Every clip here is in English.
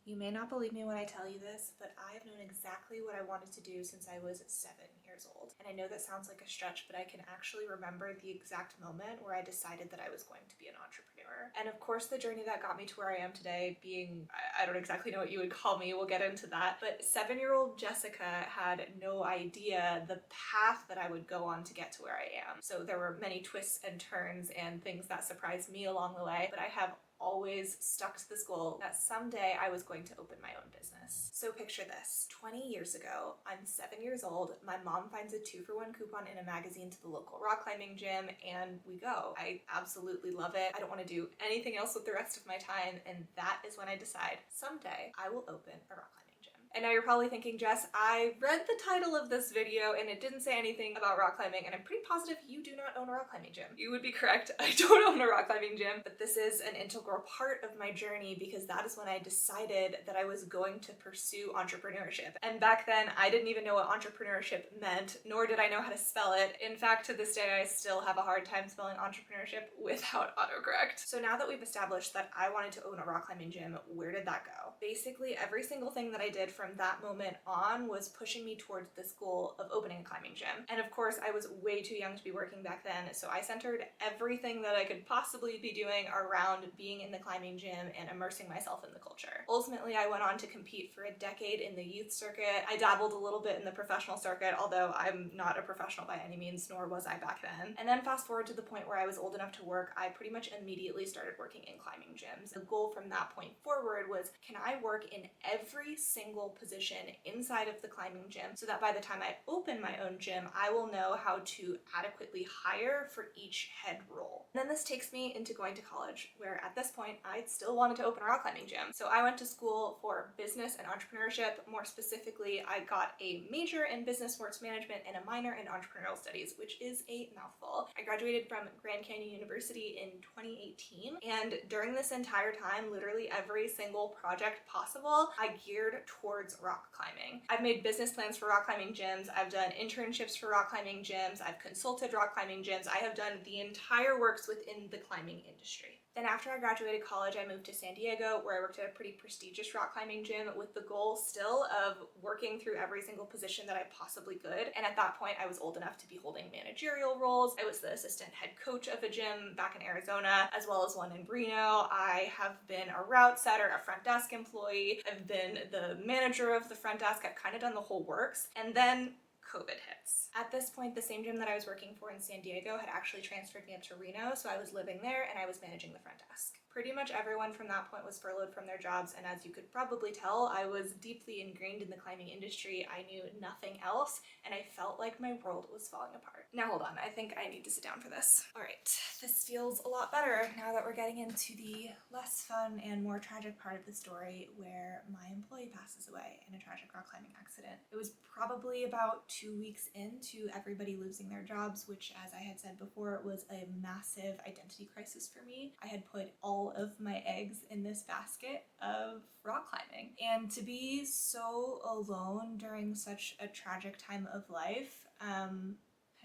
You may not believe me when I tell you this, but I have known exactly what I wanted to do since I was 7 years old. And I know that sounds like a stretch, but I can actually remember the exact moment where I decided that I was going to be an entrepreneur. And of course, the journey that got me to where I am today, being, I don't exactly know what you would call me, we'll get into that, but 7-year-old Jessica had no idea the path that I would go on to get to where I am. So there were many twists and turns and things that surprised me along the way, but I have always stuck to this goal that someday I was going to open my own business. So picture this, 20 years ago, I'm 7 years old, my mom finds a 2-for-1 coupon in a magazine to the local rock climbing gym, and we go. I absolutely love it. I don't want to do anything else with the rest of my time, and that is when I decide someday I will open a rock climbing gym. And now you're probably thinking, Jess, I read the title of this video and it didn't say anything about rock climbing, and I'm pretty positive you do not own a rock climbing gym. You would be correct, I don't own a rock climbing gym, but this is an integral part of my journey because that is when I decided that I was going to pursue entrepreneurship. And back then, I didn't even know what entrepreneurship meant, nor did I know how to spell it. In fact, to this day, I still have a hard time spelling entrepreneurship without autocorrect. So now that we've established that I wanted to own a rock climbing gym, where did that go? Basically, every single thing that I did from that moment on was pushing me towards this goal of opening a climbing gym. And of course, I was way too young to be working back then, so I centered everything that I could possibly be doing around being in the climbing gym and immersing myself in the culture. Ultimately, I went on to compete for a decade in the youth circuit. I dabbled a little bit in the professional circuit, although I'm not a professional by any means, nor was I back then. And then fast forward to the point where I was old enough to work, I pretty much immediately started working in climbing gyms. The goal from that point forward was, can I work in every single position inside of the climbing gym so that by the time I open my own gym, I will know how to adequately hire for each head role. And then this takes me into going to college, where at this point, I still wanted to open a rock climbing gym. So I went to school for business and entrepreneurship. More specifically, I got a major in business sports management and a minor in entrepreneurial studies, which is a mouthful. I graduated from Grand Canyon University in 2018, and during this entire time, literally every single project possible, I geared towards rock climbing. I've made business plans for rock climbing gyms, I've done internships for rock climbing gyms, I've consulted rock climbing gyms, I have done the entire works within the climbing industry. Then after I graduated college, I moved to San Diego, where I worked at a pretty prestigious rock climbing gym with the goal still of working through every single position that I possibly could. And at that point, I was old enough to be holding managerial roles. I was the assistant head coach of a gym back in Arizona, as well as one in Reno. I have been a route setter, a front desk employee. I've been the manager of the front desk. I've kind of done the whole works. And then COVID hits. At this point, the same gym that I was working for in San Diego had actually transferred me up to Reno, so I was living there and I was managing the front desk. Pretty much everyone from that point was furloughed from their jobs, and as you could probably tell, I was deeply ingrained in the climbing industry. I knew nothing else, and I felt like my world was falling apart. Now hold on, I think I need to sit down for this. All right, this feels a lot better now that we're getting into the less fun and more tragic part of the story, where my employee passes away in a tragic rock climbing accident. It was probably about 2 weeks into everybody losing their jobs, which, as I had said before, was a massive identity crisis for me. I had put all of my eggs in this basket of rock climbing, and to be so alone during such a tragic time of life,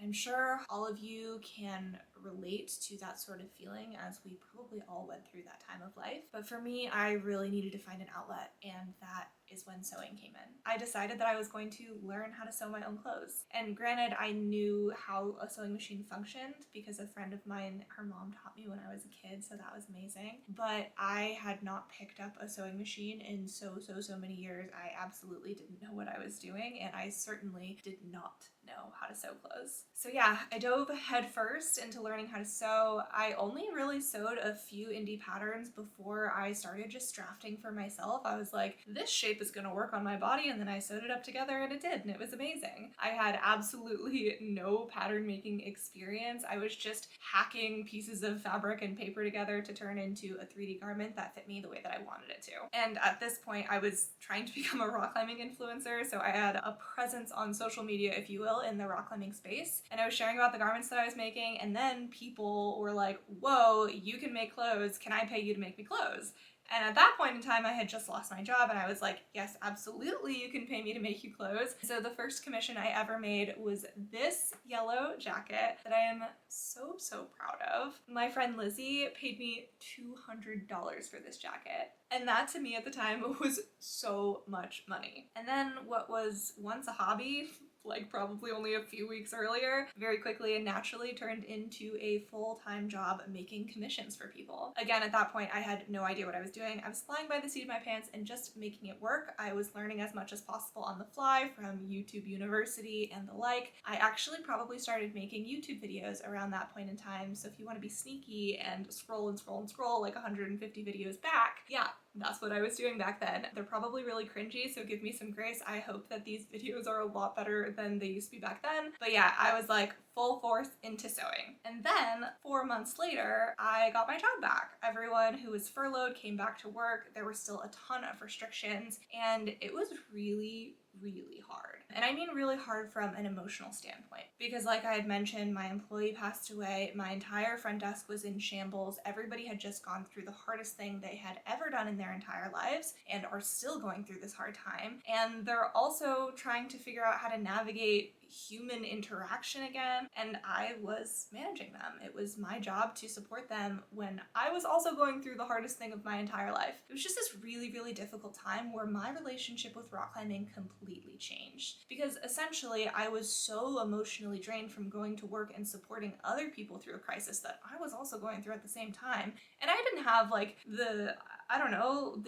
I'm sure all of you can relate to that sort of feeling, as we probably all went through that time of life. But for me, I really needed to find an outlet, and that is when sewing came in. I decided that I was going to learn how to sew my own clothes. And granted, I knew how a sewing machine functioned because a friend of mine, her mom taught me when I was a kid, so that was amazing. But I had not picked up a sewing machine in so many years. I absolutely didn't know what I was doing, and I certainly did not know how to sew clothes. So yeah, I dove headfirst into learning how to sew. I only really sewed a few indie patterns before I started just drafting for myself. I was like, this shape is gonna work on my body, and then I sewed it up together and it did, and it was amazing. I had absolutely no pattern making experience. I was just hacking pieces of fabric and paper together to turn into a 3D garment that fit me the way that I wanted it to. And at this point, I was trying to become a rock climbing influencer, so I had a presence on social media, if you will, in the rock climbing space, and I was sharing about the garments that I was making, and then people were like, whoa, you can make clothes, can I pay you to make me clothes? And at that point in time, I had just lost my job and I was like, yes, absolutely, you can pay me to make you clothes. So the first commission I ever made was this yellow jacket that I am so, so proud of. My friend Lizzie paid me $200 for this jacket. And that to me at the time was so much money. And then what was once a hobby, like probably only a few weeks earlier, very quickly and naturally turned into a full-time job making commissions for people. Again, at that point, I had no idea what I was doing. I was flying by the seat of my pants and just making it work. I was learning as much as possible on the fly from YouTube University and the like. I actually probably started making YouTube videos around that point in time. So if you want to be sneaky and scroll and scroll and scroll like 150 videos back, yeah, that's what I was doing back then. They're probably really cringy, so give me some grace. I hope that these videos are a lot better than they used to be back then. But yeah, I was like full force into sewing. And then 4 months later, I got my job back. Everyone who was furloughed came back to work. There were still a ton of restrictions, and it was really, really hard. And I mean really hard from an emotional standpoint, because like I had mentioned, my employee passed away, my entire front desk was in shambles, everybody had just gone through the hardest thing they had ever done in their entire lives and are still going through this hard time, and they're also trying to figure out how to navigate human interaction again, and I was managing them. It was my job to support them when I was also going through the hardest thing of my entire life. It was just this really, really difficult time where my relationship with rock climbing completely changed, because essentially I was so emotionally drained from going to work and supporting other people through a crisis that I was also going through at the same time, and I didn't have like the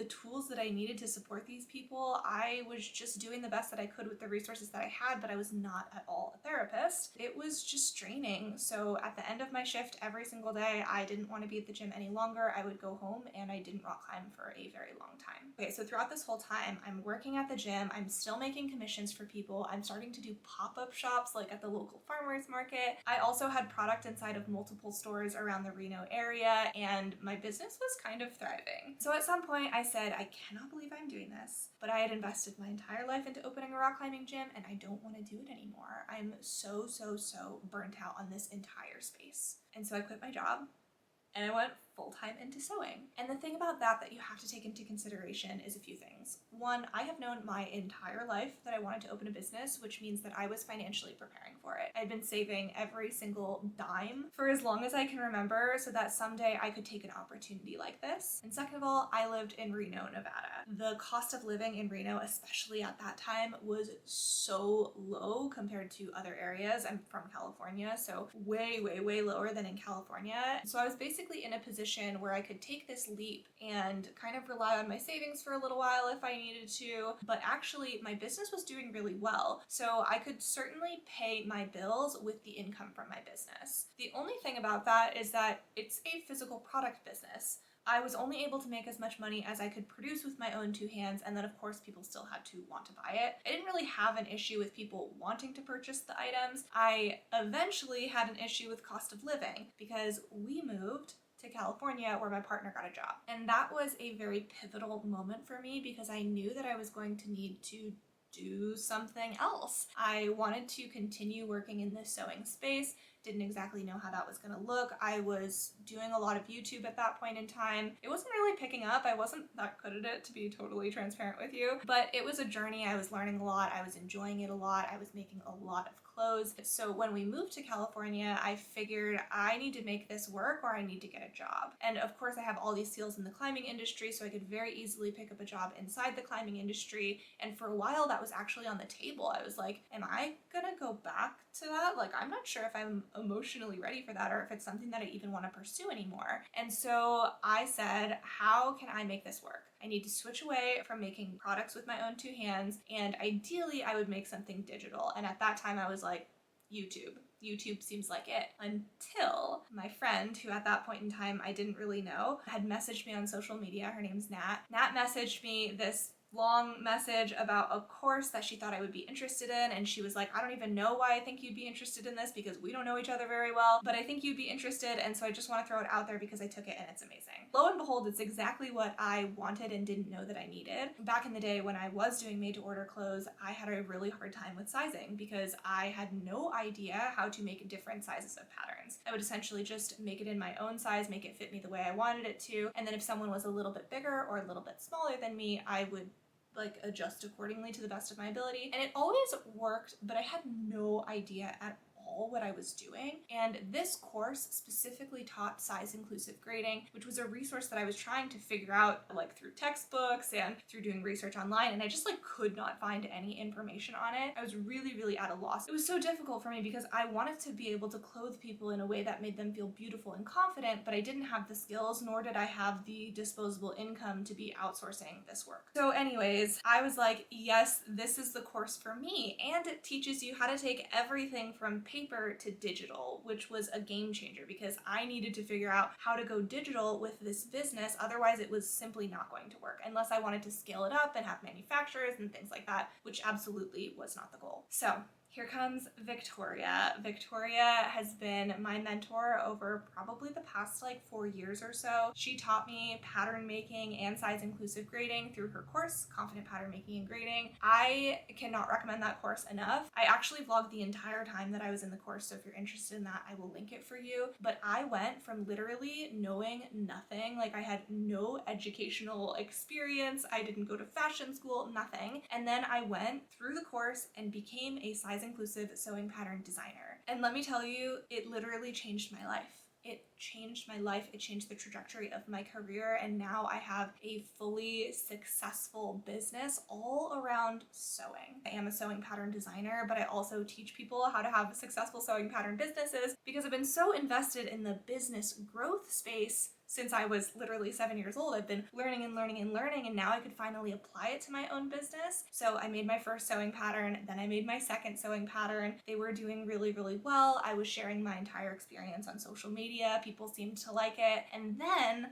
tools that I needed to support these people. I was just doing the best that I could with the resources that I had, but I was not at all a therapist. It was just draining. So at the end of my shift every single day, I didn't want to be at the gym any longer. I would go home and I didn't rock climb for a very long time. Okay, so throughout this whole time, I'm working at the gym, I'm still making commissions for people, I'm starting to do pop-up shops like at the local farmers market. I also had product inside of multiple stores around the Reno area, and my business was kind of thriving. So at some point I said, I cannot believe I'm doing this, but I had invested my entire life into opening a rock climbing gym and I don't want to do it anymore. I'm so burnt out on this entire space. And so I quit my job and I went full-time into sewing. And the thing about that you have to take into consideration is a few things. One, I have known my entire life that I wanted to open a business, which means that I was financially preparing for it. I'd been saving every single dime for as long as I can remember so that someday I could take an opportunity like this. And second of all, I lived in Reno, Nevada. The cost of living in Reno, especially at that time, was so low compared to other areas. I'm from California, so way lower than in California. So I was basically in a position where I could take this leap and kind of rely on my savings for a little while if I needed to, but actually my business was doing really well, so I could certainly pay my bills with the income from my business. The only thing about that is that it's a physical product business. I was only able to make as much money as I could produce with my own two hands, and then of course people still had to want to buy it. I didn't really have an issue with people wanting to purchase the items. I eventually had an issue with cost of living because we moved to California where my partner got a job. And that was a very pivotal moment for me because I knew that I was going to need to do something else. I wanted to continue working in this sewing space, didn't exactly know how that was going to look. I was doing a lot of YouTube at that point in time. It wasn't really picking up. I wasn't that good at it, to be totally transparent with you, but it was a journey. I was learning a lot. I was enjoying it a lot. I was making a lot of clothes. So when we moved to California, I figured I need to make this work or I need to get a job. And of course I have all these skills in the climbing industry, so I could very easily pick up a job inside the climbing industry. And for a while that was actually on the table. I was like, am I gonna go back to that? Like, I'm not sure if I'm emotionally ready for that or if it's something that I even want to pursue anymore. And so I said, how can I make this work? I need to switch away from making products with my own two hands, and ideally I would make something digital. And at that time I was like, YouTube. YouTube seems like it. Until my friend, who at that point in time I didn't really know, had messaged me on social media. Her name's Nat. Nat messaged me this long message about a course that she thought I would be interested in, and she was like, I don't even know why I think you'd be interested in this because we don't know each other very well, but I think you'd be interested, and so I just want to throw it out there because I took it and it's amazing. Lo and behold, it's exactly what I wanted and didn't know that I needed. Back in the day when I was doing made to order clothes, I had a really hard time with sizing because I had no idea how to make different sizes of patterns. I would essentially just make it in my own size, make it fit me the way I wanted it to, and then if someone was a little bit bigger or a little bit smaller than me, I would adjust accordingly to the best of my ability. And it always worked, but I had no idea at all what I was doing. And this course specifically taught size inclusive grading, which was a resource that I was trying to figure out through textbooks and through doing research online, and I just could not find any information on it. I was really, really at a loss. It was so difficult for me because I wanted to be able to clothe people in a way that made them feel beautiful and confident, but I didn't have the skills, nor did I have the disposable income to be outsourcing this work. So anyways, I was like, yes, this is the course for me, and it teaches you how to take everything from paper to digital, which was a game changer because I needed to figure out how to go digital with this business. Otherwise, it was simply not going to work unless I wanted to scale it up and have manufacturers and things like that, which absolutely was not the goal. So here comes Victoria. Victoria has been my mentor over probably the past 4 years or so. She taught me pattern making and size inclusive grading through her course, Confident Pattern Making and Grading. I cannot recommend that course enough. I actually vlogged the entire time that I was in the course, so if you're interested in that, I will link it for you. But I went from literally knowing nothing, I had no educational experience, I didn't go to fashion school, nothing. And then I went through the course and became a size inclusive sewing pattern designer. And let me tell you, it literally changed my life. It changed my life. It changed the trajectory of my career. And now I have a fully successful business all around sewing. I am a sewing pattern designer, but I also teach people how to have successful sewing pattern businesses because I've been so invested in the business growth space. Since I was literally 7 years old, I've been learning and learning and learning, and now I could finally apply it to my own business. So I made my first sewing pattern, then I made my second sewing pattern. They were doing really, really well. I was sharing my entire experience on social media. People seemed to like it. And then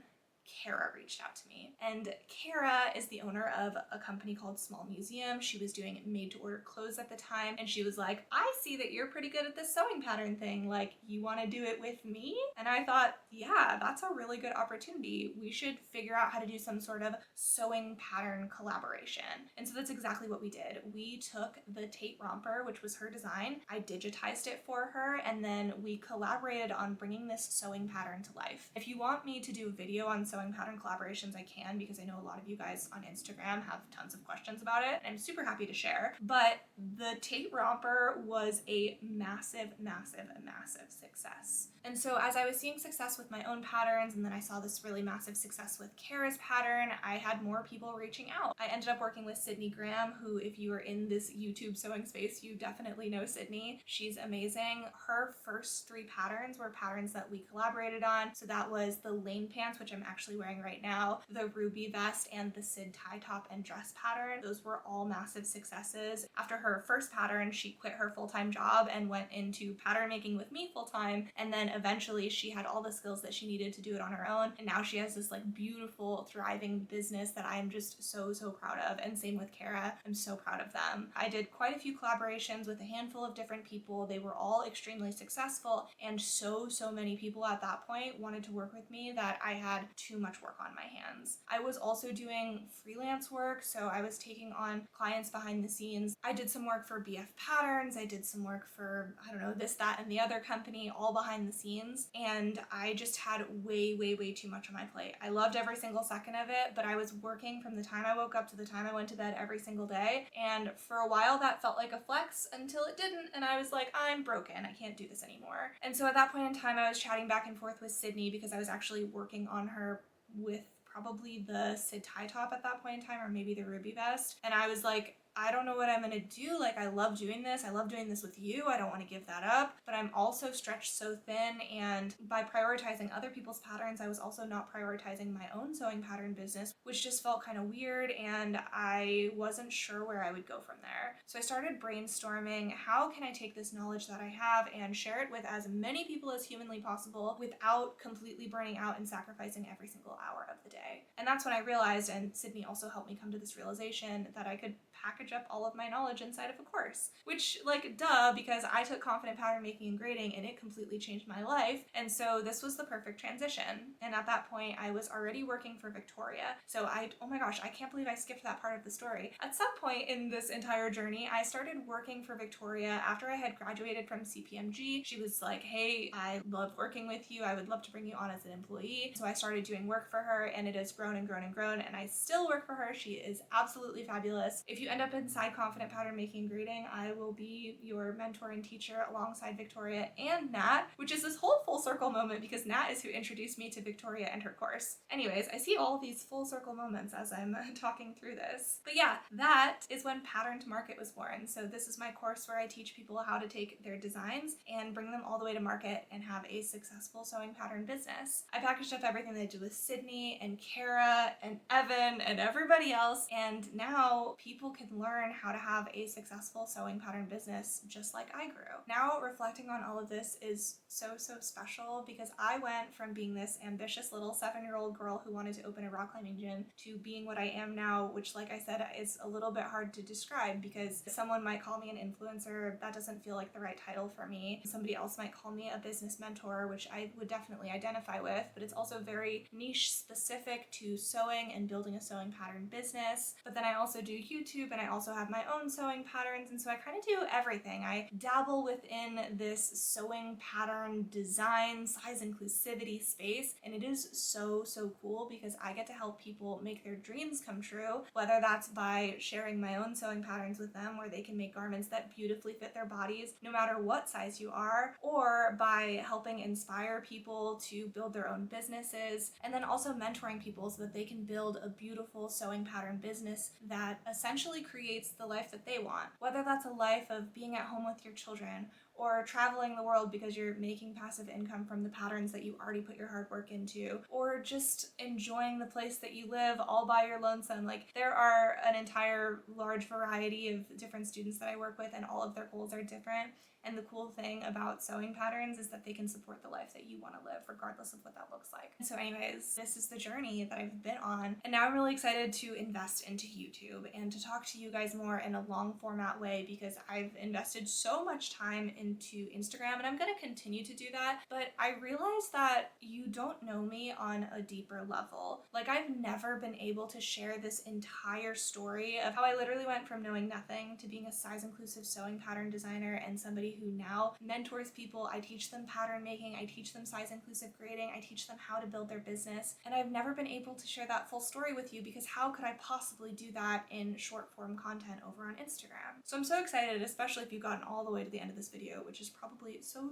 Kara reached out to me. And Kara is the owner of a company called Small Museum. She was doing made to order clothes at the time. And she was like, I see that you're pretty good at this sewing pattern thing. You want to do it with me? And I thought, yeah, that's a really good opportunity. We should figure out how to do some sort of sewing pattern collaboration. And so that's exactly what we did. We took the Tate romper, which was her design. I digitized it for her. And then we collaborated on bringing this sewing pattern to life. If you want me to do a video on sewing pattern collaborations, I can, because I know a lot of you guys on Instagram have tons of questions about it, and I'm super happy to share. But the Tate romper was a massive, massive, massive success. And so as I was seeing success with my own patterns, and then I saw this really massive success with Kara's pattern, I had more people reaching out. I ended up working with Sydney Graham, who, if you are in this YouTube sewing space, you definitely know Sydney. She's amazing. Her first 3 patterns were patterns that we collaborated on. So that was the Lane pants, which I'm actually wearing right now, the Ruby vest, and the Sid tie top and dress pattern. Those were all massive successes. After her first pattern, she quit her full-time job and went into pattern making with me full-time, and then eventually she had all the skills that she needed to do it on her own, and now she has this beautiful, thriving business that I am just so, so proud of. And same with Kara. I'm so proud of them. I did quite a few collaborations with a handful of different people. They were all extremely successful, and so many people at that point wanted to work with me that I had too much work on my hands. I was also doing freelance work, so I was taking on clients behind the scenes. I did some work for BF Patterns, I did some work for, I don't know, this, that, and the other company, all behind the scenes, and I just had way, way, way too much on my plate. I loved every single second of it, but I was working from the time I woke up to the time I went to bed every single day, and for a while that felt like a flex until it didn't, and I was like, I'm broken, I can't do this anymore. And so at that point in time, I was chatting back and forth with Sydney because I was actually working on her with probably the Sid tie top at that point in time, or maybe the Ruby vest. And I was like, I don't know what I'm gonna do. Like, I love doing this. I love doing this with you. I don't want to give that up, but I'm also stretched so thin. And by prioritizing other people's patterns, I was also not prioritizing my own sewing pattern business, which just felt kind of weird. And I wasn't sure where I would go from there. So I started brainstorming, how can I take this knowledge that I have and share it with as many people as humanly possible without completely burning out and sacrificing every single hour of the day. And that's when I realized, and Sydney also helped me come to this realization, that I could package up all of my knowledge inside of a course. Which, like, duh, because I took confident pattern making and grading and it completely changed my life. And so this was the perfect transition. And at that point, I was already working for Victoria. So oh my gosh, I can't believe I skipped that part of the story. At some point in this entire journey, I started working for Victoria after I had graduated from CPMG. She was like, hey, I love working with you. I would love to bring you on as an employee. So I started doing work for her, and it has grown and grown and grown, and I still work for her. She is absolutely fabulous. If you end up inside confident pattern making and grading, I will be your mentor and teacher alongside Victoria and Nat, which is this whole full circle moment because Nat is who introduced me to Victoria and her course. Anyways, I see all these full circle moments as I'm talking through this. But yeah, that is when Pattern to Market was born. So this is my course where I teach people how to take their designs and bring them all the way to market and have a successful sewing pattern business. I packaged up everything that I did with Sydney and Kara and Evan and everybody else, and now people can learn how to have a successful sewing pattern business just like I grew. Now reflecting on all of this is so special because I went from being this ambitious little 7-year-old girl who wanted to open a rock climbing gym to being what I am now, which, like I said, is a little bit hard to describe because someone might call me an influencer. That doesn't feel like the right title for me. Somebody else might call me a business mentor, which I would definitely identify with, but it's also very niche specific to sewing and building a sewing pattern business. But then I also do YouTube and I also have my own sewing patterns, and so I kind of do everything. I dabble within this sewing pattern design, size inclusivity space, and it is so cool because I get to help people make their dreams come true, whether that's by sharing my own sewing patterns with them where they can make garments that beautifully fit their bodies no matter what size you are, or by helping inspire people to build their own businesses, and then also mentoring people so that they can build a beautiful sewing pattern business that essentially creates the life that they want. Whether that's a life of being at home with your children, or traveling the world because you're making passive income from the patterns that you already put your hard work into, or just enjoying the place that you live all by your lonesome. Like, there are an entire large variety of different students that I work with, and all of their goals are different. And the cool thing about sewing patterns is that they can support the life that you want to live, regardless of what that looks like. So anyways, this is the journey that I've been on. And now I'm really excited to invest into YouTube and to talk to you guys more in a long format way because I've invested so much time into Instagram, and I'm going to continue to do that. But I realized that you don't know me on a deeper level. Like, I've never been able to share this entire story of how I literally went from knowing nothing to being a size inclusive sewing pattern designer and somebody who now mentors people. I teach them pattern making, I teach them size inclusive grading, I teach them how to build their business, and I've never been able to share that full story with you because how could I possibly do that in short form content over on Instagram? So I'm so excited, especially if you've gotten all the way to the end of this video, which is probably so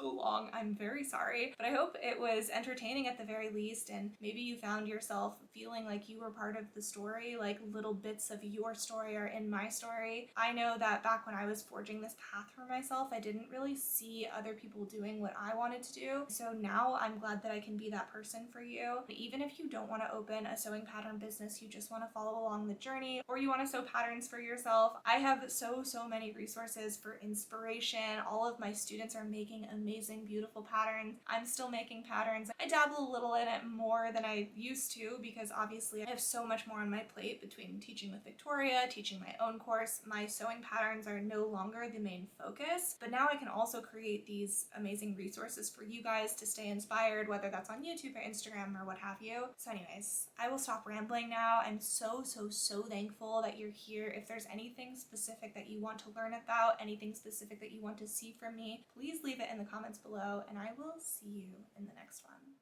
long. I'm very sorry, but I hope it was entertaining at the very least, and maybe you found yourself feeling like you were part of the story, like little bits of your story are in my story. I know that back when I was forging this path for myself, I didn't really see other people doing what I wanted to do. So now I'm glad that I can be that person for you. Even if you don't want to open a sewing pattern business, you just want to follow along the journey, or you want to sew patterns for yourself, I have so many resources for inspiration. All of my students are making amazing, beautiful patterns. I'm still making patterns. I dabble a little in it more than I used to because obviously I have so much more on my plate between teaching with Victoria, teaching my own course. My sewing patterns are no longer the main focus, but now I can also create these amazing resources for you guys to stay inspired, whether that's on YouTube or Instagram or what have you. So anyways, I will stop rambling now. I'm so thankful that you're here. If there's anything specific that you want to learn about, anything specific that you want to see from me, please leave it in the comments below, and I will see you in the next one.